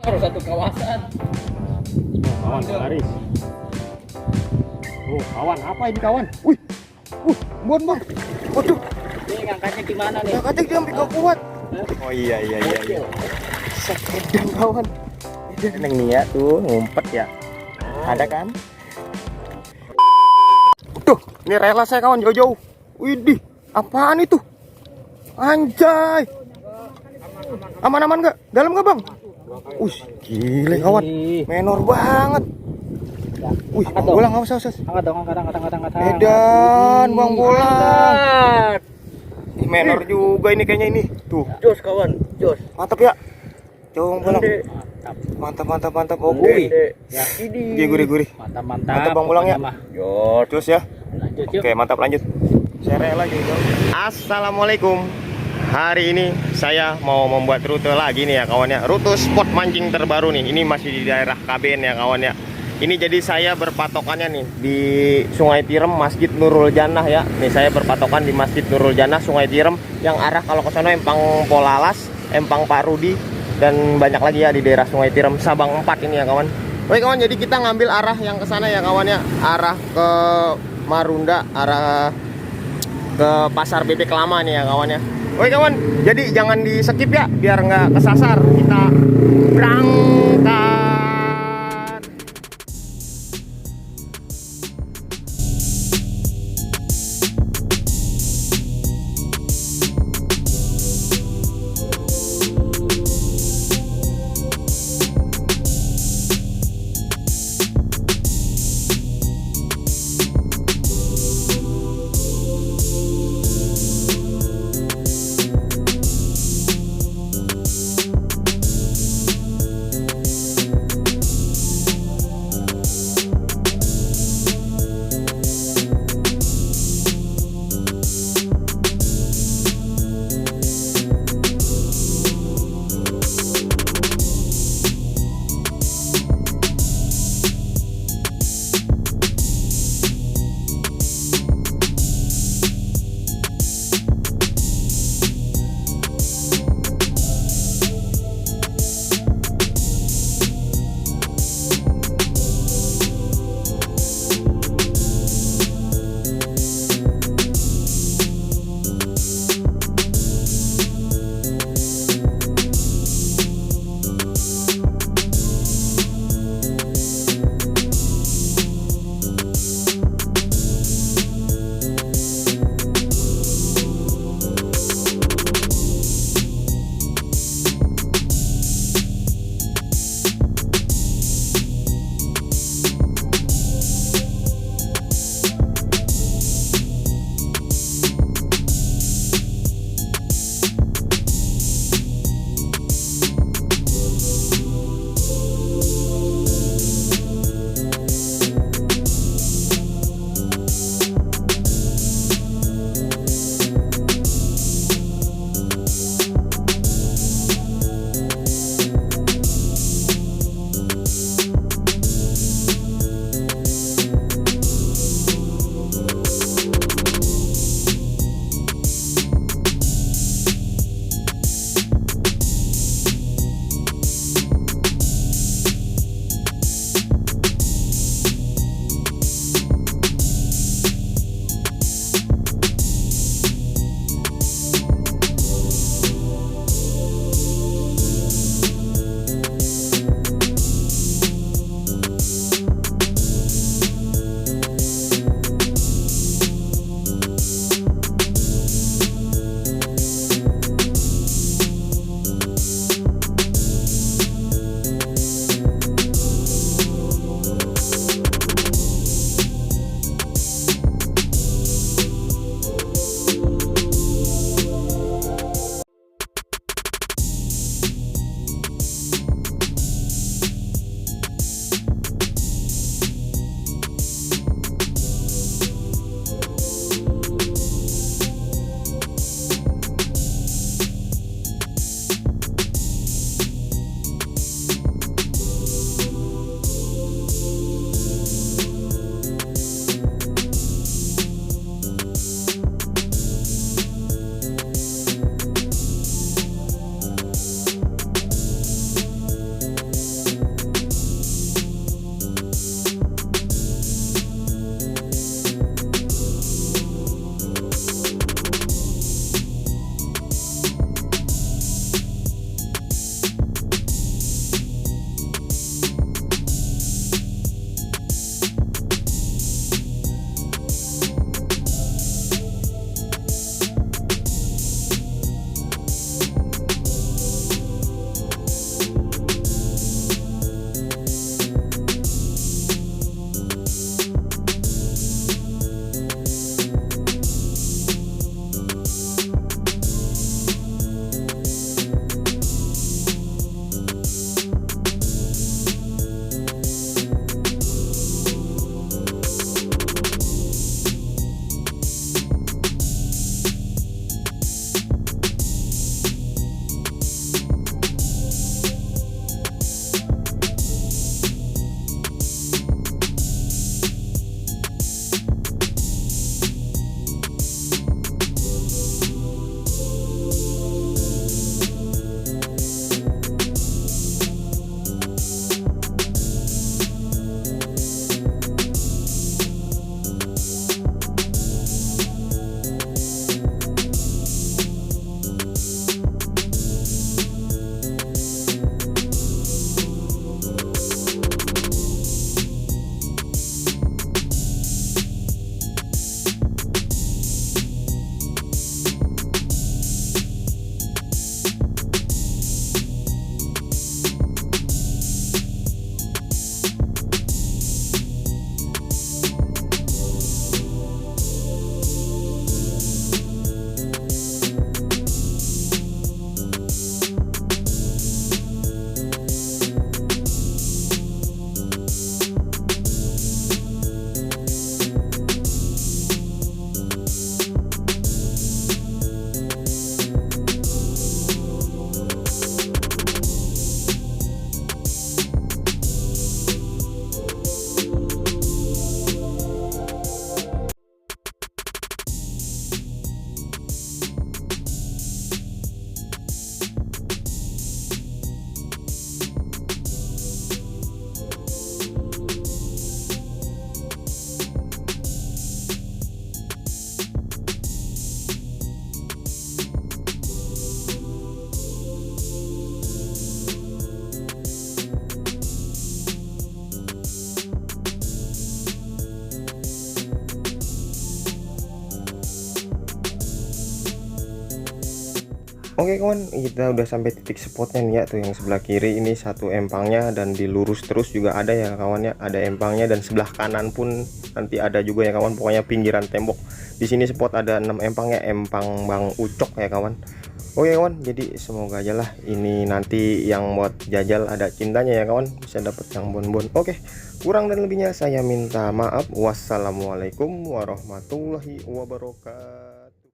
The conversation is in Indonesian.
Harus satu kawasan. Kawan laris. Oh, kawan apa ini kawan? Wih, bon. Waduh, Ini ngangkatnya gimana nih? ngangkatnya dia sampai gak kuat. Oh iya. Sekedang kawan. Neng nih ya tuh ngumpet ya. Ada kan? Tuh, ini rela saya kawan jauh-jauh. Widih, apaan itu? Anjay. Aman-aman nggak? Dalam nggak bang? Wih, gile kawan. Menor banget. Wih, bang bolang nggak usah. Angkat dong, angkat. Edan, bang bolang. Ih, menor juga ini kayaknya ini. Tuh, Jos kawan, jos. mantap ya. Coba bang bolang. Mantap. Oke. Ya ini. Gurih. Mantap bang bolang ya. Jos ya. Lanjut yuk. Oke, mantap lanjut. Saya rela gitu. Assalamualaikum. Hari ini saya mau membuat rute lagi nih ya kawan ya. Rute spot mancing terbaru nih. Ini masih di daerah Kbn ya kawan ya. Ini jadi saya berpatokannya nih di Sungai Tirem, Masjid Nurul Jannah ya. Nih saya berpatokan di Masjid Nurul Jannah, Sungai Tirem. Yang arah kalau ke sana Empang Polalas, Empang Pak Rudi, dan banyak lagi ya di daerah Sungai Tirem, Sabang 4 ini ya kawan. Oke kawan, jadi kita ngambil arah yang ke sana ya kawan ya. Arah ke Marunda, arah ke pasar bebek lama nih ya kawan ya. Oke kawan, jadi jangan di skip ya biar nggak kesasar. Kita berangkat. Oke kawan, kita udah sampai titik spotnya nih ya, tuh yang sebelah kiri ini satu empangnya, dan di lurus terus juga ada ya kawannya, ada empangnya, dan sebelah kanan pun nanti ada juga ya kawan, pokoknya pinggiran tembok. Di sini spot ada 6 empang ya, empang Bang Ucok ya kawan. Oke kawan, jadi semoga aja lah ini nanti yang buat jajal ada cintanya ya kawan, bisa dapat yang bon-bon. Oke, kurang dan lebihnya saya minta maaf. Wassalamualaikum warahmatullahi wabarakatuh.